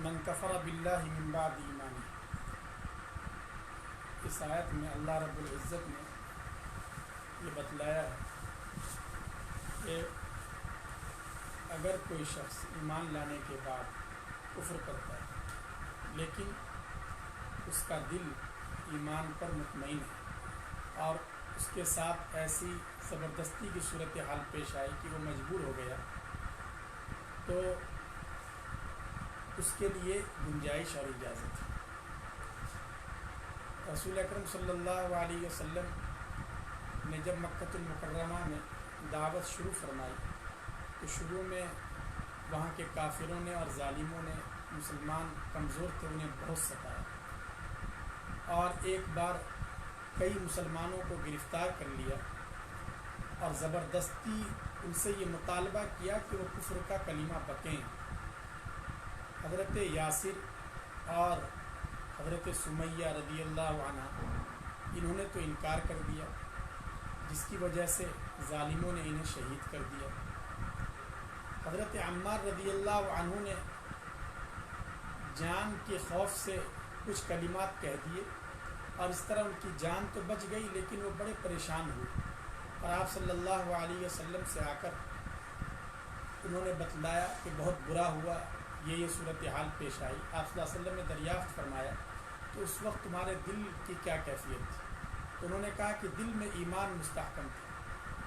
من کفر باللہ من بعد ایمانی، اس آیت میں اللہ رب العزت نے یہ بتلایا ہے کہ اگر کوئی شخص ایمان لانے کے بعد کفر کرتا ہے لیکن اس کا دل ایمان پر مطمئن ہے اور اس کے ساتھ ایسی زبردستی کی صورتحال پیش آئی کہ وہ مجبور ہو گیا، تو اس کے لیے گنجائش اور اجازت ہے۔ رسول اکرم صلی اللہ علیہ وسلم نے جب مکۃ المکرمہ میں دعوت شروع فرمائی تو شروع میں وہاں کے کافروں نے اور ظالموں نے مسلمان کمزور تھے انہیں بہت ستایا، اور ایک بار کئی مسلمانوں کو گرفتار کر لیا اور زبردستی ان سے یہ مطالبہ کیا کہ وہ کفر کا کلمہ بکیں۔ حضرت یاسر اور حضرت سمیہ رضی اللہ عنہ انہوں نے تو انکار کر دیا، جس کی وجہ سے ظالموں نے انہیں شہید کر دیا۔ حضرت عمار رضی اللہ عنہ نے جان کے خوف سے کچھ کلمات کہہ دیے اور اس طرح ان کی جان تو بچ گئی، لیکن وہ بڑے پریشان ہوئے اور آپ صلی اللہ علیہ وسلم سے آ کر انہوں نے بتلایا کہ بہت برا ہوا، یہ صورتحال پیش آئی۔ آپ صلی اللہ علیہ وسلم نے دریافت فرمایا کہ اس وقت تمہارے دل کی کیا کیفیت تھی؟ تو انہوں نے کہا کہ دل میں ایمان مستحکم تھا۔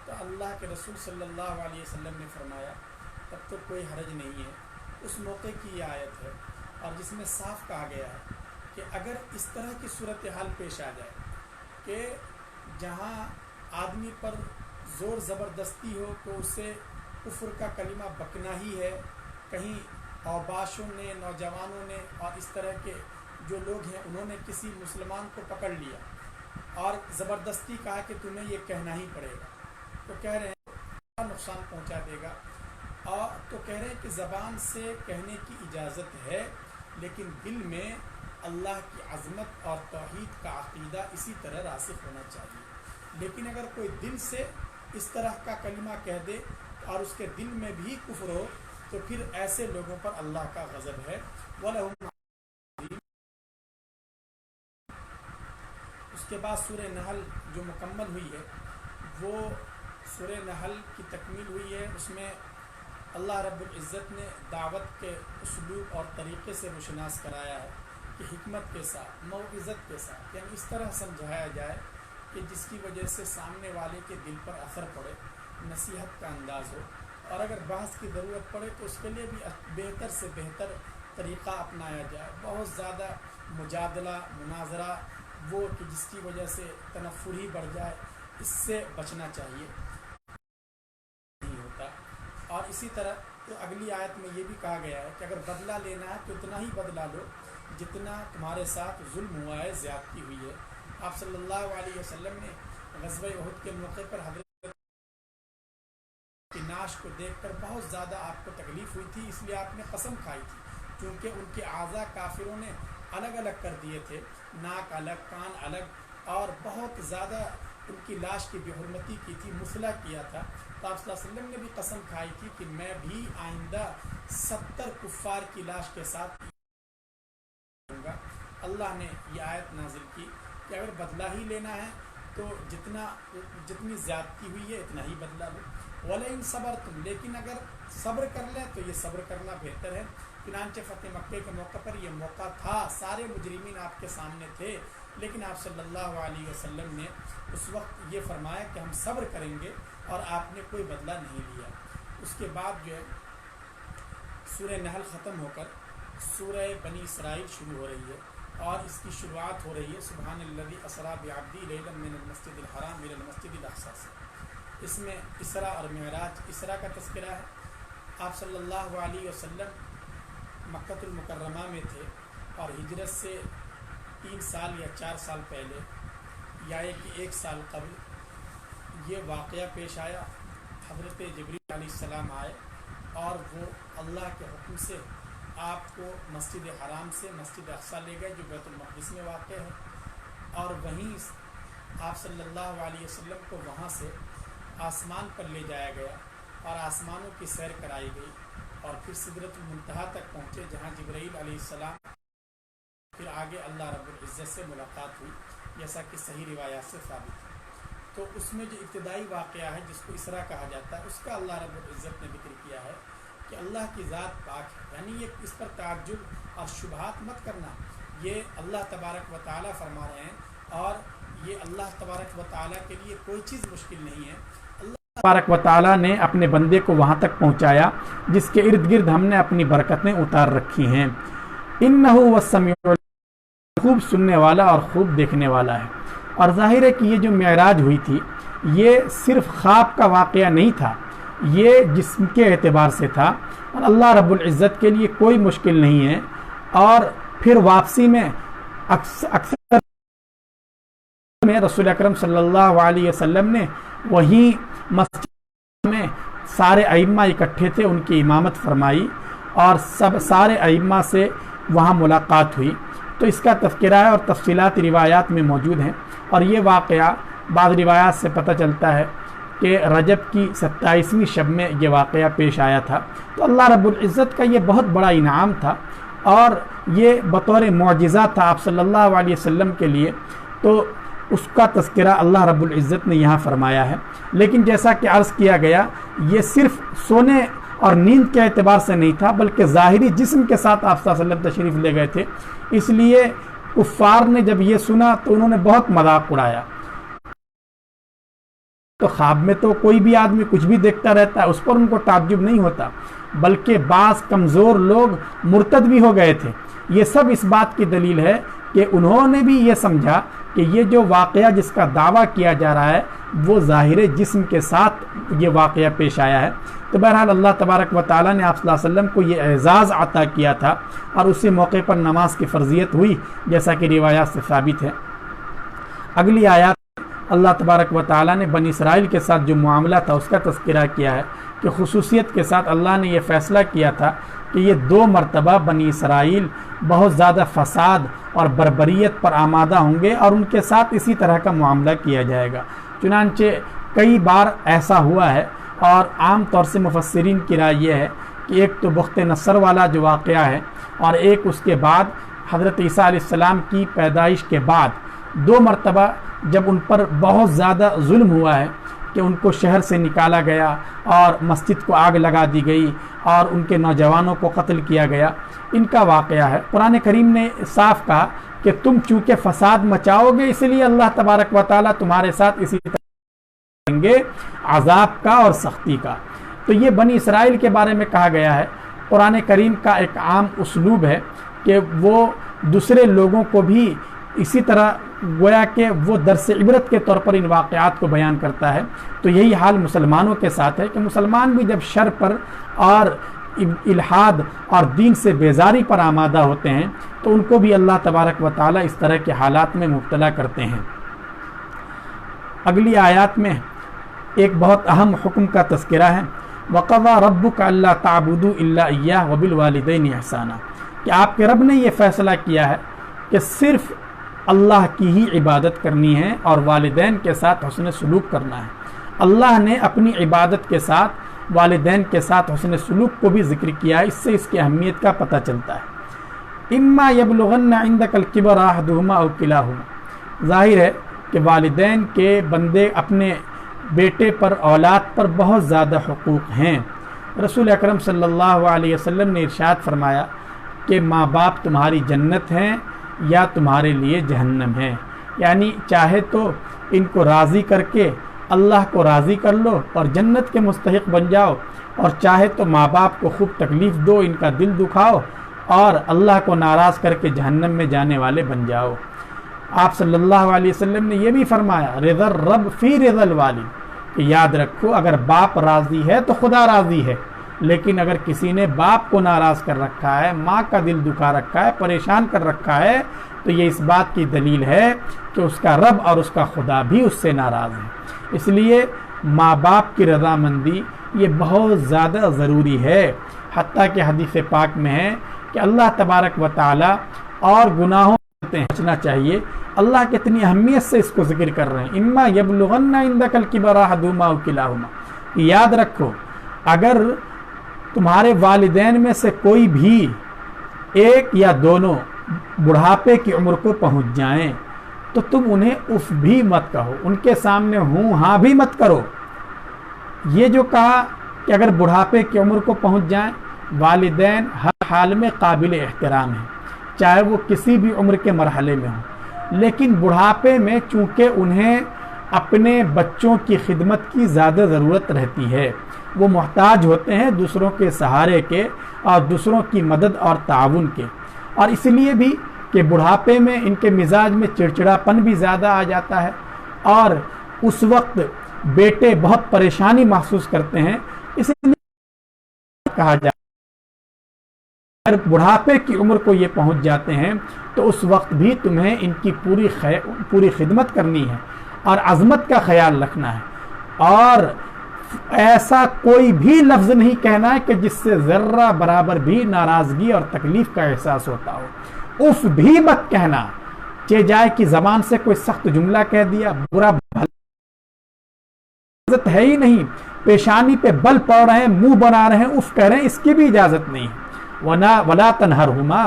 تو اللہ کے رسول صلی اللہ علیہ وسلم نے فرمایا تب تو کوئی حرج نہیں ہے، اس موقع کی یہ آیت ہے اور جس میں صاف کہا گیا ہے کہ اگر اس طرح کی صورتحال پیش آ جائے کہ جہاں آدمی پر زور زبردستی ہو تو اسے کفر کا کلمہ بکنا ہی ہے، کہیں اوباشوں نے، نوجوانوں نے اور اس طرح کے جو لوگ ہیں انہوں نے کسی مسلمان کو پکڑ لیا اور زبردستی کہا کہ تمہیں یہ کہنا ہی پڑے گا، تو کہہ رہے ہیں نقصان پہنچا دے گا، اور تو کہہ رہے ہیں کہ زبان سے کہنے کی اجازت ہے لیکن دل میں اللہ کی عظمت اور توحید کا عقیدہ اسی طرح راسخ ہونا چاہیے۔ لیکن اگر کوئی دل سے اس طرح کا کلمہ کہہ دے اور اس کے دل میں بھی کفر ہو تو پھر ایسے لوگوں پر اللہ کا غضب ہے۔ وَلَهُمْ اس کے بعد سورہ نحل جو مکمل ہوئی ہے وہ سورہ نحل کی تکمیل ہوئی ہے، اس میں اللہ رب العزت نے دعوت کے اسلوب اور طریقے سے روشناس کرایا ہے کہ حکمت کے ساتھ، موعظت کے ساتھ، یعنی اس طرح سمجھایا جائے کہ جس کی وجہ سے سامنے والے کے دل پر اثر پڑے، نصیحت کا انداز ہو، اور اگر بحث کی ضرورت پڑے تو اس کے لیے بھی بہتر سے بہتر طریقہ اپنایا جائے۔ بہت زیادہ مجادلہ، مناظرہ وہ کہ جس کی وجہ سے تنفر ہی بڑھ جائے، اس سے بچنا چاہیے نہیں ہوتا۔ اور اسی طرح تو اگلی آیت میں یہ بھی کہا گیا ہے کہ اگر بدلہ لینا ہے تو اتنا ہی بدلہ لو جتنا تمہارے ساتھ ظلم ہوا ہے، زیادتی ہوئی ہے۔ آپ صلی اللہ علیہ وسلم نے غزوہ احد کے موقع پر حضرت کی نعش کو دیکھ کر بہت زیادہ آپ کو تکلیف ہوئی تھی، اس لیے آپ نے قسم کھائی تھی، کیونکہ ان کے اعضاء کافروں نے الگ الگ کر دیے تھے، ناک الگ، کان الگ، اور بہت زیادہ ان کی لاش کی بے حرمتی کی تھی، مصلح کیا تھا۔ تو آپ صلی اللہ علیہ وسلم نے بھی قسم کھائی تھی کہ میں بھی آئندہ 70 کفار کی لاش کے ساتھ کروں گا۔ اللہ نے یہ آیت نازل کی کہ اگر بدلہ ہی لینا ہے تو جتنی زیادتی ہوئی ہے اتنا ہی بدلہ لو۔ وَلَئِن صَبَرْتُمْ، لیکن اگر صبر کر لیں تو یہ صبر کرنا بہتر ہے۔ چنانچہ فتح مکہ کے موقع پر یہ موقع تھا، سارے مجرمین آپ کے سامنے تھے، لیکن آپ صلی اللہ علیہ وسلم نے اس وقت یہ فرمایا کہ ہم صبر کریں گے، اور آپ نے کوئی بدلہ نہیں لیا۔ اس کے بعد جو ہے سورہ نحل ختم ہو کر سورہ بنی اسرائیل شروع ہو رہی ہے، اور اس کی شروعات ہو رہی ہے سبحان الذی اسریٰ بعبدہ لیلا من المسجد الحرام الی المسجد الاقصی سے۔ اس میں اسراء اور معراج، اسراء کا تذکرہ ہے۔ آپ صلی اللہ علیہ وسلم مکۃ المکرمہ میں تھے اور ہجرت سے 3 سال یا 4 سال پہلے یا کہ 1 سال قبل یہ واقعہ پیش آیا۔ حضرت جبریل علیہ السلام آئے اور وہ اللہ کے حکم سے آپ کو مسجد حرام سے مسجد اقصی لے گئے جو بیت المقدس میں واقع ہے، اور وہیں آپ صلی اللہ علیہ وسلم کو وہاں سے آسمان پر لے جایا گیا اور آسمانوں کی سیر کرائی گئی، اور پھر سدرۃ المنتہا تک پہنچے جہاں جبرائیل علیہ السلام، پھر آگے اللہ رب العزت سے ملاقات ہوئی جیسا کہ صحیح روایات سے ثابت ہے۔ تو اس میں جو ابتدائی واقعہ ہے جس کو اسرا کہا جاتا ہے، اس کا اللہ رب العزت نے ذکر کیا ہے کہ اللہ کی ذات پاک ہے، یعنی یہ اس پر تعجب اور شبہات مت کرنا، یہ اللہ تبارک و تعالیٰ فرما رہے ہیں، اور یہ اللہ تبارک و تعالیٰ کے لیے کوئی چیز مشکل نہیں ہے۔ اللہ تبارک و تعالیٰ نے اپنے بندے کو وہاں تک پہنچایا جس کے ارد گرد ہم نے اپنی برکتیں اتار رکھی ہیں۔ انہ هو السمیع العلیم، خوب سننے والا اور خوب دیکھنے والا ہے۔ اور ظاہر ہے کہ یہ جو معراج ہوئی تھی یہ صرف خواب کا واقعہ نہیں تھا، یہ جسم کے اعتبار سے تھا، اور اللہ رب العزت کے لیے کوئی مشکل نہیں ہے۔ اور پھر واپسی میں اکثر میں رسول اکرم صلی اللہ علیہ وسلم نے وہیں مسجد میں سارے ائمہ اکٹھے تھے، ان کی امامت فرمائی اور سارے ائمہ سے وہاں ملاقات ہوئی۔ تو اس کا تذکرہ ہے اور تفصیلات روایات میں موجود ہیں، اور یہ واقعہ بعض روایات سے پتہ چلتا ہے کہ رجب کی 27ویں شب میں یہ واقعہ پیش آیا تھا۔ تو اللہ رب العزت کا یہ بہت بڑا انعام تھا، اور یہ بطور معجزہ تھا آپ صلی اللہ علیہ وسلم کے لیے، تو اس کا تذکرہ اللہ رب العزت نے یہاں فرمایا ہے۔ لیکن جیسا کہ عرض کیا گیا، یہ صرف سونے اور نیند کے اعتبار سے نہیں تھا، بلکہ ظاہری جسم کے ساتھ آپ صلی اللہ علیہ وسلم تشریف لے گئے تھے۔ اس لیے کفار نے جب یہ سنا تو انہوں نے بہت مذاق اڑایا۔ تو خواب میں تو کوئی بھی آدمی کچھ بھی دیکھتا رہتا ہے، اس پر ان کو تعجب نہیں ہوتا، بلکہ بعض کمزور لوگ مرتد بھی ہو گئے تھے۔ یہ سب اس بات کی دلیل ہے کہ انہوں نے بھی یہ سمجھا کہ یہ جو واقعہ جس کا دعویٰ کیا جا رہا ہے وہ ظاہر جسم کے ساتھ یہ واقعہ پیش آیا ہے۔ تو بہرحال اللہ تبارک و تعالیٰ نے آپ صلی اللہ علیہ وسلم کو یہ اعزاز عطا کیا تھا، اور اسی موقع پر نماز کی فرضیت ہوئی جیسا کہ روایات سے ثابت ہے۔ اگلی آیات اللہ تبارک و تعالیٰ نے بنی اسرائیل کے ساتھ جو معاملہ تھا اس کا تذکرہ کیا ہے کہ خصوصیت کے ساتھ اللہ نے یہ فیصلہ کیا تھا کہ یہ 2 مرتبہ بنی اسرائیل بہت زیادہ فساد اور بربریت پر آمادہ ہوں گے، اور ان کے ساتھ اسی طرح کا معاملہ کیا جائے گا۔ چنانچہ کئی بار ایسا ہوا ہے، اور عام طور سے مفسرین کی رائے یہ ہے کہ ایک تو بخت نصر والا جو واقعہ ہے، اور ایک اس کے بعد حضرت عیسیٰ علیہ السلام کی پیدائش کے بعد 2 مرتبہ جب ان پر بہت زیادہ ظلم ہوا ہے کہ ان کو شہر سے نکالا گیا اور مسجد کو آگ لگا دی گئی اور ان کے نوجوانوں کو قتل کیا گیا، ان کا واقعہ ہے۔ قرآن کریم نے صاف کہا کہ تم چونکہ فساد مچاؤ گے، اس لیے اللہ تبارک و تعالیٰ تمہارے ساتھ اسی طرح کریں گے عذاب کا اور سختی کا۔ تو یہ بنی اسرائیل کے بارے میں کہا گیا ہے۔ قرآن کریم کا ایک عام اسلوب ہے کہ وہ دوسرے لوگوں کو بھی اسی طرح گویا کہ وہ درس عبرت کے طور پر ان واقعات کو بیان کرتا ہے۔ تو یہی حال مسلمانوں کے ساتھ ہے کہ مسلمان بھی جب شر پر اور الحاد اور دین سے بیزاری پر آمادہ ہوتے ہیں تو ان کو بھی اللہ تبارک و تعالیٰ اس طرح کے حالات میں مبتلا کرتے ہیں۔ اگلی آیات میں ایک بہت اہم حکم کا تذکرہ ہے، وَقَضَىٰ رَبُّكَ أَلَّا تَعْبُدُوا إِلَّا إِيَّاهُ وَبِالْوَالِدَيْنِ إِحْسَانًا، کہ آپ کے رب نے یہ فیصلہ کیا ہے کہ صرف اللہ کی ہی عبادت کرنی ہے اور والدین کے ساتھ حسن سلوک کرنا ہے۔ اللہ نے اپنی عبادت کے ساتھ والدین کے ساتھ حسن سلوک کو بھی ذکر کیا ہے، اس سے اس کی اہمیت کا پتہ چلتا ہے۔ اما یبلغن عندک الکبر احدہما او کلاہما، ظاہر ہے کہ والدین کے بندے اپنے بیٹے پر اولاد پر بہت زیادہ حقوق ہیں۔ رسول اکرم صلی اللہ علیہ وسلم نے ارشاد فرمایا کہ ماں باپ تمہاری جنت ہیں یا تمہارے لیے جہنم ہے، یعنی چاہے تو ان کو راضی کر کے اللہ کو راضی کر لو اور جنت کے مستحق بن جاؤ، اور چاہے تو ماں باپ کو خوب تکلیف دو، ان کا دل دکھاؤ اور اللہ کو ناراض کر کے جہنم میں جانے والے بن جاؤ۔ آپ صلی اللہ علیہ وسلم نے یہ بھی فرمایا رضا الرب فی رضا الوالد، کہ یاد رکھو اگر باپ راضی ہے تو خدا راضی ہے، لیکن اگر کسی نے باپ کو ناراض کر رکھا ہے، ماں کا دل دکھا رکھا ہے، پریشان کر رکھا ہے، تو یہ اس بات کی دلیل ہے کہ اس کا رب اور اس کا خدا بھی اس سے ناراض ہے۔ اس لیے ماں باپ کی رضامندی یہ بہت زیادہ ضروری ہے، حتیٰ کہ حدیث پاک میں ہے کہ اللہ تبارک و تعالی اور گناہوں سے بچنا چاہیے۔ اللہ کتنی اہمیت سے اس کو ذکر کر رہے ہیں، اما یبلغن عندک الکبر احدہما او کلاہما، یاد رکھو اگر تمہارے والدین میں سے کوئی بھی ایک یا دونوں بڑھاپے کی عمر کو پہنچ جائیں تو تم انہیں اف بھی مت کہو، ان کے سامنے ہوں ہاں بھی مت کرو۔ یہ جو کہا کہ اگر بڑھاپے کی عمر کو پہنچ جائیں، والدین ہر حال میں قابل احترام ہیں، چاہے وہ کسی بھی عمر کے مرحلے میں ہوں، لیکن بڑھاپے میں چونکہ انہیں اپنے بچوں کی خدمت کی زیادہ ضرورت رہتی ہے، وہ محتاج ہوتے ہیں دوسروں کے سہارے کے اور دوسروں کی مدد اور تعاون کے، اور اس لیے بھی کہ بڑھاپے میں ان کے مزاج میں چڑچڑاپن بھی زیادہ آ جاتا ہے، اور اس وقت بیٹے بہت پریشانی محسوس کرتے ہیں، اس لیے کہا جاتا ہے اگر بڑھاپے کی عمر کو یہ پہنچ جاتے ہیں تو اس وقت بھی تمہیں ان کی پوری خدمت کرنی ہے اور عظمت کا خیال رکھنا ہے، اور ایسا کوئی بھی لفظ نہیں کہنا ہے کہ جس سے ذرہ برابر بھی ناراضگی اور تکلیف کا احساس ہوتا ہو۔ اف بھی مت کہنا، چہ جائے کہ زبان سے کوئی سخت جملہ کہہ دیا، برا بھلا اجازت ہے ہی نہیں، پیشانی پہ بل پڑ رہے ہیں، منہ بنا رہے ہیں، اف کہہ رہے ہیں، اس کی بھی اجازت نہیں۔ وَلَا تَنْهَرْهُمَا،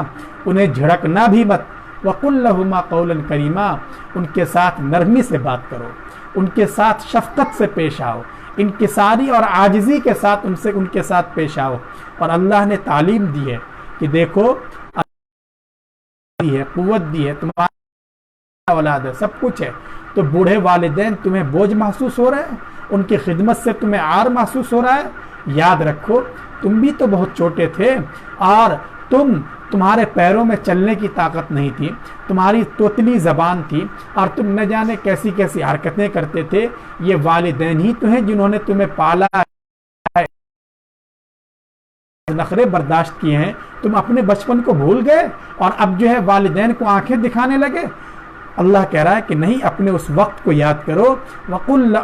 انہیں جھڑکنا بھی مت، وَقُلْ لَهُمَا قَوْلًا كَرِيمًا، ان کے ساتھ نرمی سے بات کرو، ان کے ساتھ شفقت سے پیش آؤ، انکساری اور عاجزی کے ساتھ ان کے ساتھ پیش آؤ۔ اور اللہ نے تعلیم دی ہے کہ دیکھو دی ہے، قوت دی ہے، تمہارا اولاد ہے، سب کچھ ہے، تو بوڑھے والدین تمہیں بوجھ محسوس ہو رہا ہے، ان کی خدمت سے تمہیں عار محسوس ہو رہا ہے، یاد رکھو تم بھی تو بہت چھوٹے تھے اور تمہارے پیروں میں چلنے کی طاقت نہیں تھی، تمہاری توتلی زبان تھی اور تم نہ جانے کیسی کیسی حرکتیں کرتے تھے۔ یہ والدین ہی تو ہیں جنہوں نے تمہیں پالا ہے، نخرے برداشت کیے ہیں، تم اپنے بچپن کو بھول گئے اور اب جو ہے والدین کو آنکھیں دکھانے لگے۔ اللہ کہہ رہا ہے کہ نہیں، اپنے اس وقت کو یاد کرو، وَقُلْ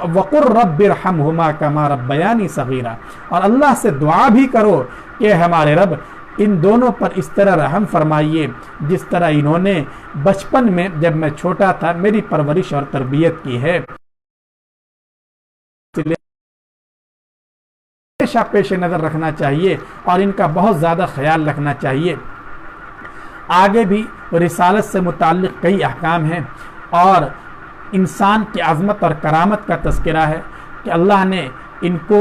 رَبِّ ارْحَمْهُمَا كَمَا رَبَّيَانِي صَغِيرًا، اور اللہ سے دعا بھی کرو کہ ہمارے رب ان دونوں پر اس طرح رحم فرمائیے جس طرح انہوں نے بچپن میں جب میں چھوٹا تھا میری پرورش اور تربیت کی ہے۔ ہمیشہ پیش نظر رکھنا چاہیے اور ان کا بہت زیادہ خیال رکھنا چاہیے۔ آگے بھی رسالت سے متعلق کئی احکام ہیں اور انسان کی عظمت اور کرامت کا تذکرہ ہے کہ اللہ نے ان کو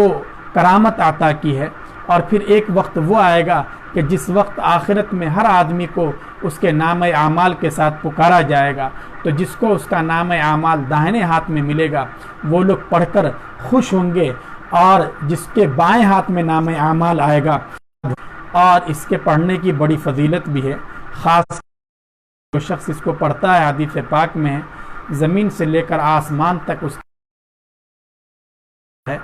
کرامت عطا کی ہے، اور پھر ایک وقت وہ آئے گا کہ جس وقت آخرت میں ہر آدمی کو اس کے نام اعمال کے ساتھ پکارا جائے گا، تو جس کو اس کا نام اعمال داہنے ہاتھ میں ملے گا وہ لوگ پڑھ کر خوش ہوں گے، اور جس کے بائیں ہاتھ میں نام اعمال آئے گا، اور اس کے پڑھنے کی بڑی فضیلت بھی ہے، خاص جو شخص اس کو پڑھتا ہے، حدیث پاک میں ہے زمین سے لے کر آسمان تک اس ہے،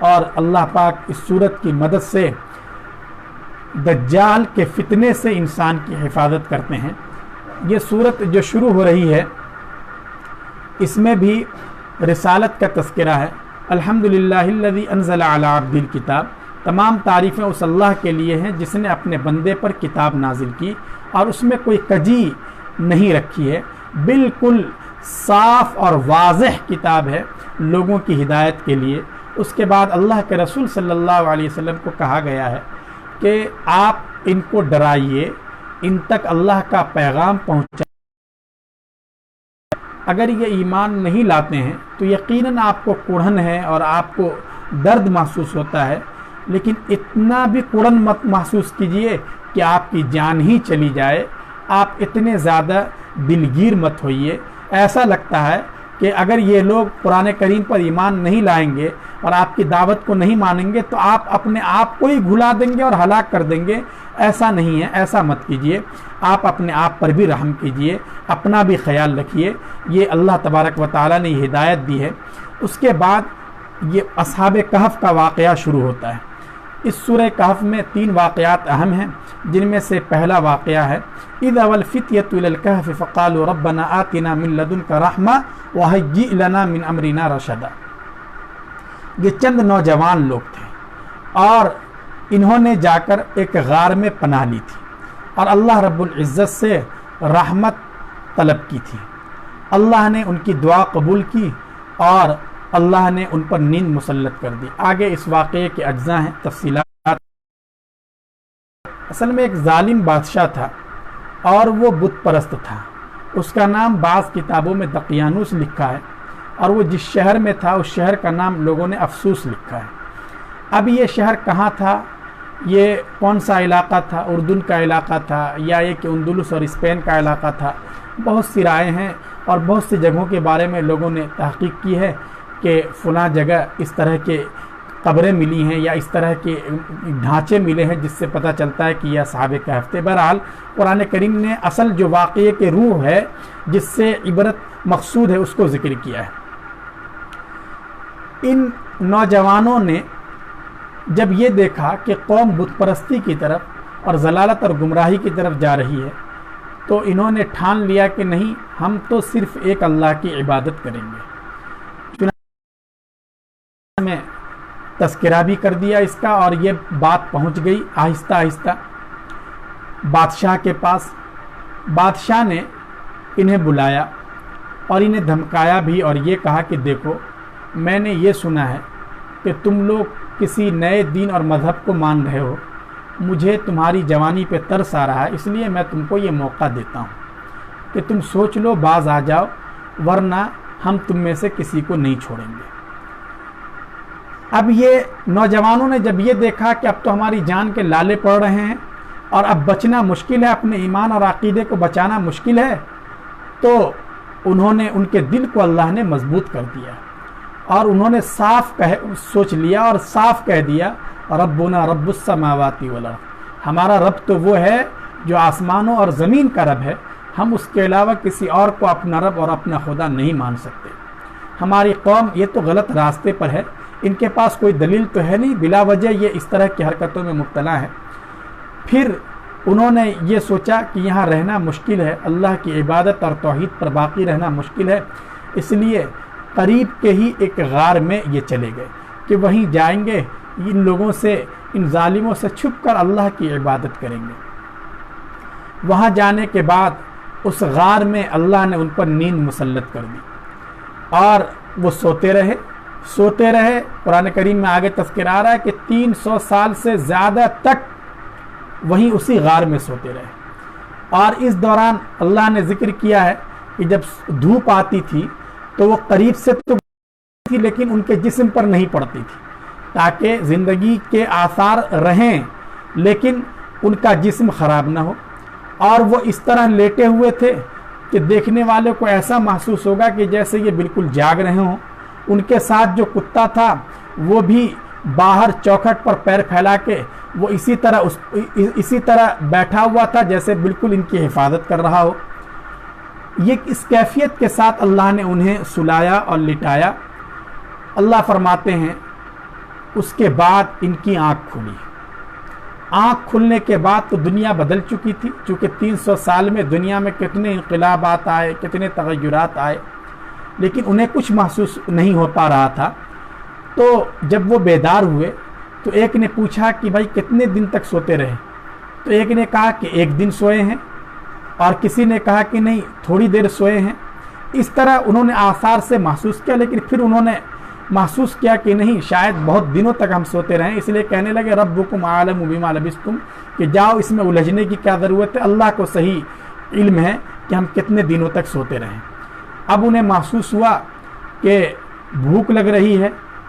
اور اللہ پاک اس سورت کی مدد سے دجال کے فتنے سے انسان کی حفاظت کرتے ہیں۔ یہ سورت جو شروع ہو رہی ہے اس میں بھی رسالت کا تذکرہ ہے۔ الحمدللہ الذی انزل علی عبدہ الکتاب، تمام تعریفیں اس اللہ کے لیے ہیں جس نے اپنے بندے پر کتاب نازل کی اور اس میں کوئی کجی نہیں رکھی ہے، بالکل صاف اور واضح کتاب ہے لوگوں کی ہدایت کے لیے۔ اس کے بعد اللہ کے رسول صلی اللہ علیہ وسلم کو کہا گیا ہے کہ آپ ان کو ڈرائیے، ان تک اللہ کا پیغام پہنچائیں۔ اگر یہ ایمان نہیں لاتے ہیں تو یقیناً آپ کو کڑھن ہے اور آپ کو درد محسوس ہوتا ہے، لیکن اتنا بھی کڑھن مت محسوس کیجئے کہ آپ کی جان ہی چلی جائے، آپ اتنے زیادہ دلگیر مت ہوئیے۔ ایسا لگتا ہے کہ اگر یہ لوگ قرآن کریم پر ایمان نہیں لائیں گے اور آپ کی دعوت کو نہیں مانیں گے تو آپ اپنے آپ کو ہی گھلا دیں گے اور ہلاک کر دیں گے۔ ایسا نہیں ہے، ایسا مت کیجئے، آپ اپنے آپ پر بھی رحم کیجئے، اپنا بھی خیال رکھیے۔ یہ اللہ تبارک و تعالیٰ نے یہ ہدایت دی ہے۔ اس کے بعد یہ اصحاب کہف کا واقعہ شروع ہوتا ہے۔ اس سورہ کہف میں 3 واقعات اہم ہیں، جن میں سے پہلا واقعہ ہے اِذْ أَوَى الْفِتْيَةُ إِلَى الْكَهْفِ فَقَالُوا رَبَّنَا آتِنَا مِن لَّدُنْكَ رَحْمَةً وَهَيِّئْ لَنَا مِنْ أَمْرِنَا رَشَدًا۔ یہ چند نوجوان لوگ تھے اور انہوں نے جا کر ایک غار میں پناہ لی تھی اور اللہ رب العزت سے رحمت طلب کی تھی۔ اللہ نے ان کی دعا قبول کی اور اللہ نے ان پر نیند مسلط کر دی۔ آگے اس واقعے کے اجزاء ہیں، تفصیلات اصل میں ایک ظالم بادشاہ تھا اور وہ بت پرست تھا. اس کا نام بعض کتابوں میں دقیانوس لکھا ہے اور وہ جس شہر میں تھا اس شہر کا نام لوگوں نے افسوس لکھا ہے. اب یہ شہر کہاں تھا، یہ کون سا علاقہ تھا، اردن کا علاقہ تھا یا یہ کہ اندلس اور اسپین کا علاقہ تھا، بہت سی رائے ہیں اور بہت سی جگہوں کے بارے میں لوگوں نے تحقیق کی ہے کہ فلاں جگہ اس طرح کے قبریں ملی ہیں یا اس طرح کے ڈھانچے ملے ہیں جس سے پتہ چلتا ہے کہ یہ اصحاب کہف تھے. بہرحال قرآن کریم نے اصل جو واقعے کے روح ہے جس سے عبرت مقصود ہے اس کو ذکر کیا ہے. ان نوجوانوں نے جب یہ دیکھا کہ قوم بت پرستی کی طرف اور ضلالت اور گمراہی کی طرف جا رہی ہے تو انہوں نے ٹھان لیا کہ نہیں، ہم تو صرف ایک اللہ کی عبادت کریں گے. چنانچہ میں تذکرہ بھی کر دیا اس کا اور یہ بات پہنچ گئی آہستہ آہستہ بادشاہ کے پاس. بادشاہ نے انہیں بلایا اور انہیں دھمکایا بھی اور یہ کہا کہ دیکھو، میں نے یہ سنا ہے کہ تم لوگ کسی نئے دین اور مذہب کو مان رہے ہو. مجھے تمہاری جوانی پہ ترس آ رہا ہے، اس لیے میں تم کو یہ موقع دیتا ہوں کہ تم سوچ لو، باز آ جاؤ، ورنہ ہم تم میں سے کسی کو نہیں چھوڑیں گے. اب یہ نوجوانوں نے جب یہ دیکھا کہ اب تو ہماری جان کے لالے پڑ رہے ہیں اور اب بچنا مشکل ہے، اپنے ایمان اور عقیدے کو بچانا مشکل ہے، تو انہوں نے ان کے دل کو اللہ نے مضبوط کر دیا اور انہوں نے سوچ لیا اور صاف کہہ دیا، ربنا رب السماوات والارض، ہمارا رب تو وہ ہے جو آسمانوں اور زمین کا رب ہے، ہم اس کے علاوہ کسی اور کو اپنا رب اور اپنا خدا نہیں مان سکتے. ہماری قوم یہ تو غلط راستے پر ہے، ان کے پاس کوئی دلیل تو ہے نہیں، بلا وجہ یہ اس طرح کی حرکتوں میں مبتلا ہے. پھر انہوں نے یہ سوچا کہ یہاں رہنا مشکل ہے، اللہ کی عبادت اور توحید پر باقی رہنا مشکل ہے، اس لیے قریب کے ہی ایک غار میں یہ چلے گئے کہ وہیں جائیں گے، ان لوگوں سے، ان ظالموں سے چھپ کر اللہ کی عبادت کریں گے. وہاں جانے کے بعد اس غار میں اللہ نے ان پر نیند مسلط کر دی اور وہ سوتے رہے. قرآن کریم میں آگے تذکرہ آ رہا ہے کہ 300 سال سے زیادہ تک وہیں اسی غار میں سوتے رہے. اور اس دوران اللہ نے ذکر کیا ہے کہ جب دھوپ آتی تھی تو وہ قریب سے تو تھی لیکن ان کے جسم پر نہیں پڑتی تھی تاکہ زندگی کے آثار رہیں لیکن ان کا جسم خراب نہ ہو. اور وہ اس طرح لیٹے ہوئے تھے کہ دیکھنے والے کو ایسا محسوس ہوگا کہ جیسے یہ بالکل جاگ رہے ہوں. ان کے ساتھ جو کتا تھا وہ بھی باہر چوکھٹ پر پیر پھیلا کے وہ اسی طرح بیٹھا ہوا تھا جیسے بالکل ان کی حفاظت کر رہا ہو. یہ اس کیفیت کے ساتھ اللہ نے انہیں سلایا اور لٹایا. اللہ فرماتے ہیں اس کے بعد ان کی آنکھ کھلی. آنکھ کھلنے کے بعد تو دنیا بدل چکی تھی، چونکہ 300 سال میں دنیا میں کتنے انقلابات آئے، کتنے تغیرات آئے، لیکن انہیں کچھ محسوس نہیں ہو پا رہا تھا. تو جب وہ بیدار ہوئے تو ایک نے پوچھا کہ بھائی کتنے دن تک سوتے رہے؟ تو ایک نے کہا کہ 1 دن سوئے ہیں اور کسی نے کہا کہ نہیں تھوڑی دیر سوئے ہیں. اس طرح انہوں نے آثار سے محسوس کیا، لیکن پھر انہوں نے محسوس کیا کہ نہیں شاید بہت دنوں تک ہم سوتے رہیں، اس لیے کہنے لگے ربکم عالم بما لبثتم، کہ جاؤ اس میں الجھنے کی کیا ضرورت ہے، اللہ کو صحیح علم ہے کہ ہم کتنے دنوں تک سوتے رہیں. اب انہیں محسوس ہوا کہ بھوک لگ رہی ہے.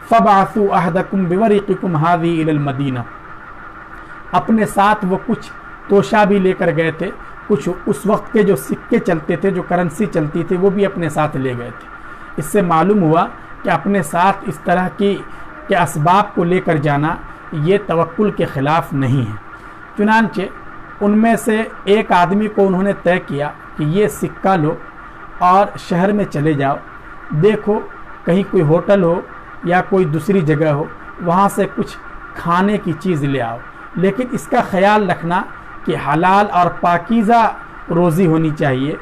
فبعثوا احدکم بورقکم هذه الى المدینہ، اپنے ساتھ وہ کچھ توشہ بھی لے کر گئے تھے، کچھ اس وقت کے جو سکے چلتے تھے، جو کرنسی چلتی تھی، وہ بھی اپنے ساتھ لے گئے تھے. اس سے معلوم ہوا کہ اپنے ساتھ اس طرح کے اسباب کو لے کر جانا یہ توکل کے خلاف نہیں ہے. چنانچہ ان میں سے ایک آدمی کو انہوں نے طے کیا کہ یہ سکہ لو اور شہر میں چلے جاؤ، دیکھو کہیں کوئی ہوٹل ہو یا کوئی دوسری جگہ ہو، وہاں سے کچھ کھانے کی چیز لے آؤ، لیکن اس کا خیال رکھنا کہ حلال اور پاکیزہ روزی ہونی چاہیے.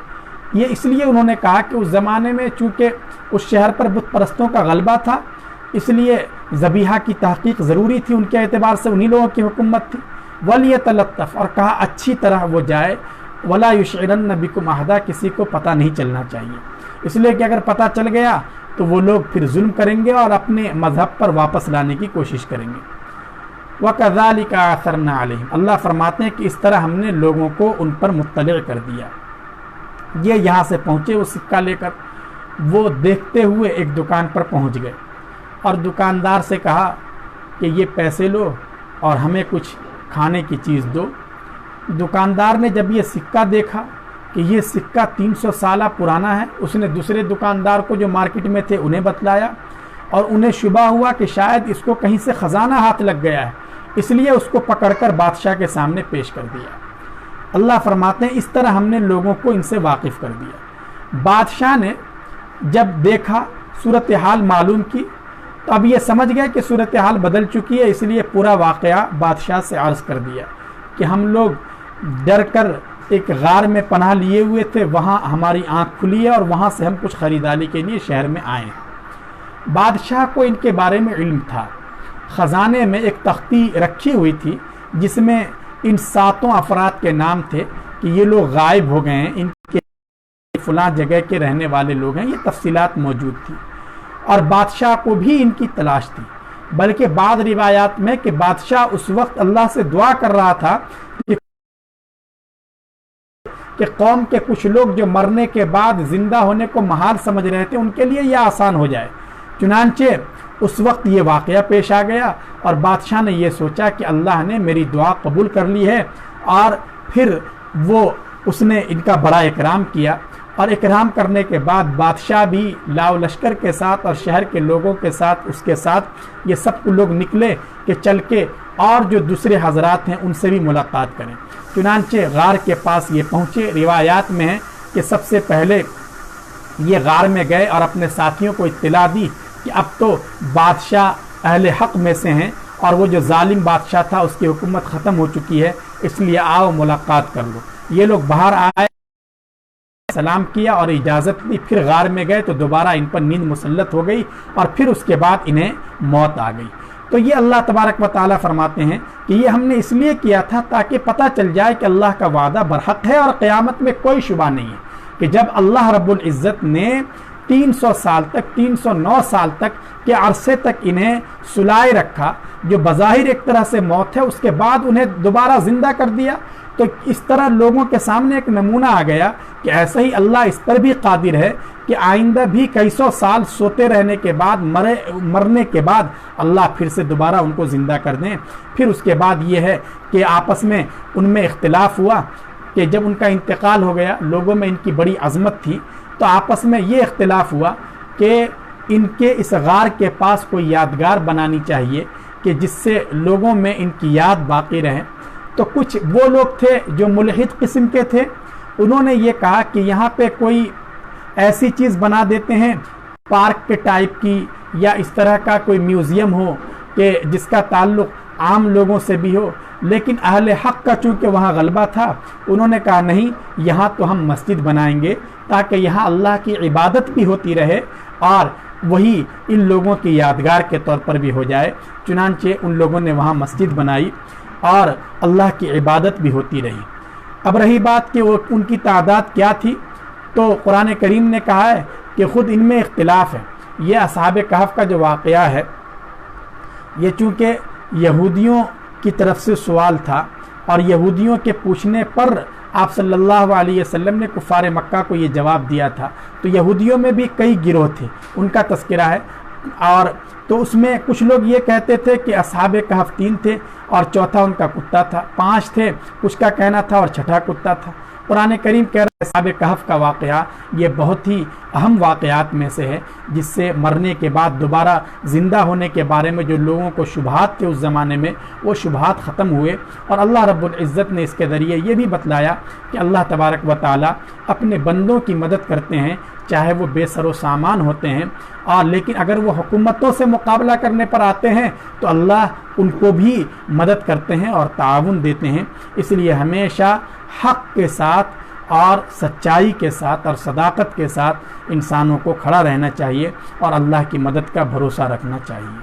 یہ اس لیے انہوں نے کہا کہ اس زمانے میں چونکہ اس شہر پر بت پرستوں کا غلبہ تھا، اس لیے ذبیحہ کی تحقیق ضروری تھی، ان کے اعتبار سے انہی لوگوں کی حکومت تھی. وَلْيَتَلَطَّفْ، اور کہا اچھی طرح وہ جائے، وَلَا يُشْعِرَنَّ بِكُمْ أَحَدًا، کسی کو پتہ نہیں چلنا چاہیے، اس لیے کہ اگر پتہ چل گیا تو وہ لوگ پھر ظلم کریں گے اور اپنے مذہب پر واپس لانے کی کوشش کریں گے. وَكَذَلِكَ أَثَرْنَا عَلَيْهِمْ، اللہ فرماتے ہیں کہ اس طرح ہم نے لوگوں کو ان پر مطلع کر دیا۔ یہ یہاں سے پہنچے وہ سکہ لے کر، وہ دیکھتے ہوئے ایک دکان پر پہنچ گئے اور دکاندار سے کہا کہ یہ پیسے لو اور ہمیں کچھ کھانے کی چیز دو۔ دکاندار نے جب یہ سکہ دیکھا کہ یہ سکہ 300 سالہ پرانا ہے، اس نے دوسرے دکاندار کو جو مارکیٹ میں تھے انہیں بتلایا، اور انہیں شبہ ہوا کہ شاید اس کو کہیں سے خزانہ ہاتھ لگ گیا ہے، اس لیے اس کو پکڑ کر بادشاہ کے سامنے پیش کر دیا۔ اللہ فرماتے ہیں اس طرح ہم نے لوگوں کو ان سے واقف کر دیا۔ بادشاہ نے جب دیکھا، صورتحال معلوم کی، تو اب یہ سمجھ گئے کہ صورتحال بدل چکی ہے، اس لیے پورا واقعہ بادشاہ سے عرض کر دیا کہ ہم لوگ ڈر کر ایک غار میں پناہ لیے ہوئے تھے، وہاں ہماری آنکھ کھلی ہے اور وہاں سے ہم کچھ خریداری کے لیے شہر میں آئے ہیں۔ بادشاہ کو ان کے بارے میں علم تھا۔ خزانے میں ایک تختی رکھی ہوئی تھی جس میں ان 7 افراد کے نام تھے کہ یہ لوگ غائب ہو گئے ہیں، ان کے فلاں جگہ کے رہنے والے لوگ ہیں، یہ تفصیلات موجود تھی، اور بادشاہ کو بھی ان کی تلاش تھی۔ بلکہ بعض روایات میں کہ بادشاہ اس وقت اللہ سے دعا کر رہا تھا کہ قوم کے کچھ لوگ جو مرنے کے بعد زندہ ہونے کو محال سمجھ رہے تھے ان کے لیے یہ آسان ہو جائے۔ چنانچہ اس وقت یہ واقعہ پیش آ گیا اور بادشاہ نے یہ سوچا کہ اللہ نے میری دعا قبول کر لی ہے، اور پھر اس نے ان کا بڑا اکرام کیا، اور اکرام کرنے کے بعد بادشاہ بھی لاؤ لشکر کے ساتھ اور شہر کے لوگوں کے ساتھ اس کے ساتھ یہ سب لوگ نکلے کہ چل کے اور جو دوسرے حضرات ہیں ان سے بھی ملاقات کریں۔ چنانچہ غار کے پاس یہ پہنچے۔ روایات میں ہے کہ سب سے پہلے یہ غار میں گئے اور اپنے ساتھیوں کو اطلاع دی کہ اب تو بادشاہ اہل حق میں سے ہیں اور وہ جو ظالم بادشاہ تھا اس کی حکومت ختم ہو چکی ہے، اس لیے آؤ ملاقات کر لو۔ یہ لوگ باہر آئے، سلام کیا اور اجازت دی، پھر غار میں گئے تو دوبارہ ان پر نیند مسلط ہو گئی اور پھر اس کے بعد انہیں موت آ گئی۔ تو یہ اللہ تبارک و تعالیٰ فرماتے ہیں کہ یہ ہم نے اس لیے کیا تھا تاکہ پتہ چل جائے کہ اللہ کا وعدہ برحق ہے اور قیامت میں کوئی شبہ نہیں ہے کہ جب اللہ رب العزت نے 300 سال تک 309 سال تک کے عرصے تک انہیں سلائے رکھا، جو بظاہر ایک طرح سے موت ہے، اس کے بعد انہیں دوبارہ زندہ کر دیا، تو اس طرح لوگوں کے سامنے ایک نمونہ آ گیا کہ ایسے ہی اللہ اس پر بھی قادر ہے کہ آئندہ بھی کئی سو سال سوتے رہنے کے بعد مرنے کے بعد اللہ پھر سے دوبارہ ان کو زندہ کر دیں۔ پھر اس کے بعد یہ ہے کہ آپس میں ان میں اختلاف ہوا کہ جب ان کا انتقال ہو گیا، لوگوں میں ان کی بڑی عظمت تھی، تو آپس میں یہ اختلاف ہوا کہ ان کے اس غار کے پاس کوئی یادگار بنانی چاہیے کہ جس سے لوگوں میں ان کی یاد باقی رہے۔ تو کچھ وہ لوگ تھے جو ملحد قسم کے تھے، انہوں نے یہ کہا کہ یہاں پہ کوئی ایسی چیز بنا دیتے ہیں پارک کے ٹائپ کی، یا اس طرح کا کوئی میوزیم ہو کہ جس کا تعلق عام لوگوں سے بھی ہو۔ لیکن اہل حق کا چونکہ وہاں غلبہ تھا، انہوں نے کہا نہیں، یہاں تو ہم مسجد بنائیں گے تاکہ یہاں اللہ کی عبادت بھی ہوتی رہے اور وہی ان لوگوں کی یادگار کے طور پر بھی ہو جائے۔ چنانچہ ان لوگوں نے وہاں مسجد بنائی اور اللہ کی عبادت بھی ہوتی رہی۔ اب رہی بات کہ وہ ان کی تعداد کیا تھی، تو قرآن کریم نے کہا ہے کہ خود ان میں اختلاف ہے۔ یہ اصحاب کہف کا جو واقعہ ہے، یہ چونکہ یہودیوں کی طرف سے سوال تھا اور یہودیوں کے پوچھنے پر آپ صلی اللہ علیہ وسلم نے کفار مکہ کو یہ جواب دیا تھا، تو یہودیوں میں بھی کئی گروہ تھے، ان کا تذکرہ ہے۔ اور تو اس میں کچھ لوگ یہ کہتے تھے کہ اصحاب کہف 3 تھے اور چوتھا ان کا کتا تھا، 5 تھے کچھ کا کہنا تھا اور چھٹا کتا تھا۔ قرآن کریم کہہ رہا ہے اصحاب کہف کا واقعہ یہ بہت ہی اہم واقعات میں سے ہے، جس سے مرنے کے بعد دوبارہ زندہ ہونے کے بارے میں جو لوگوں کو شبہات تھے اس زمانے میں، وہ شبہات ختم ہوئے، اور اللہ رب العزت نے اس کے ذریعے یہ بھی بتلایا کہ اللہ تبارک و تعالیٰ اپنے بندوں کی مدد کرتے ہیں، چاہے وہ بے سر و سامان ہوتے ہیں، اور لیکن اگر وہ حکومتوں سے مقابلہ کرنے پر آتے ہیں تو اللہ ان کو بھی مدد کرتے ہیں اور تعاون دیتے ہیں۔ اس لیے ہمیشہ حق کے ساتھ اور سچائی کے ساتھ اور صداقت کے ساتھ انسانوں کو کھڑا رہنا چاہیے اور اللہ کی مدد کا بھروسہ رکھنا چاہیے۔